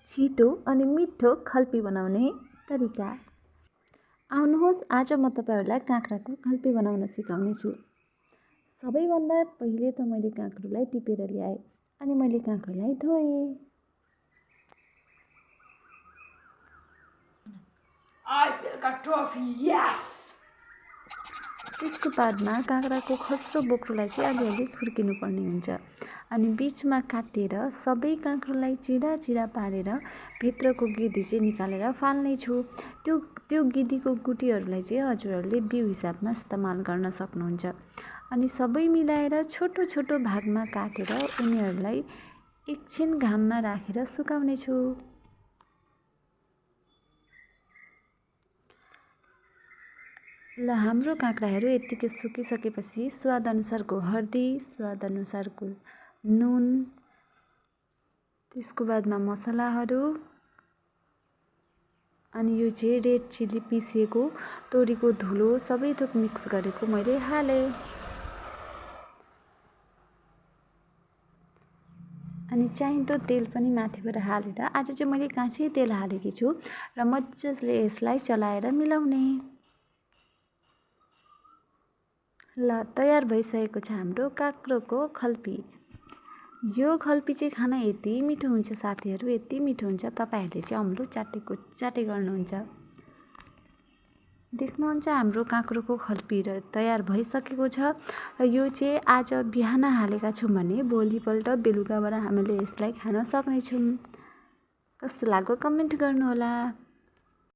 छिटो अनि मिठो खल्पी बनाउने तरिका। आउनुहोस् आज म तपाईहरुलाई काँक्राको खल्पी बनाउन सिकाउने छु। सबैभन्दा पहिले त मैले काँक्रोलाई टिपेर ल्याएँ अनि मैले काँक्रोलाई धोएँ। I built a trophy, yes! त्यसको बादमा काँक्राको खस्रो बोक्रोलाई चाहिँ अलिअलि खुर्किनु पर्ने हुन्छ अनि बीचमा काटेर सबै काँक्रोलाई चिरा चिरा पारेर भित्रको गिदी चाहिँ निकालेर फाल्ने छु। त्यो गिदीको गुटीहरूलाई चाहिँ हजुरहरूले बिउ हिसाबमा इस्तेमाल गर्न सक्नुहुन्छ अनि सबै मिलाएर छोटो छोटो भागमा काटेर उनीहरूलाई एकछिन घाममा राखेर सुकाउने छु। ल हाम्रो काँक्राहरू यतिकै सुकिसकेपछि स्वाद अनुसारको हर्दी, स्वाद अनुसारको नुन, त्यसको बादमा मसलाहरू अनि यो चाहिँ रेड चिली पिसेको तोरीको धुलो सबै थोक मिक्स गरेको मैले हालेँ। अनि चाहिँदो तेल पनि माथिबाट हालेर आज चाहिँ मैले काँचै तेल हालेकी छु र मजाले यसलाई चलाएर मिलाउने। ल तयार भइसकेको छ हाम्रो काँक्रोको खल्पी। यो खल्पी चाहिँ खान यति मिठो हुन्छ साथीहरू, यति मिठो हुन्छ तपाईहरुले चाहिँ अम्लो चाटे गर्नुहुन्छ। देख्नुहुन्छ हाम्रो काँक्रोको खल्पी तयार भइसकेको छ र यो चाहिँ आज बिहान हालेका छौँ भने भोलिपल्ट बेलुकाबाट हामीले यसलाई खान सक्नेछौँ। कस्तो लाग्यो कमेन्ट गर्नुहोला।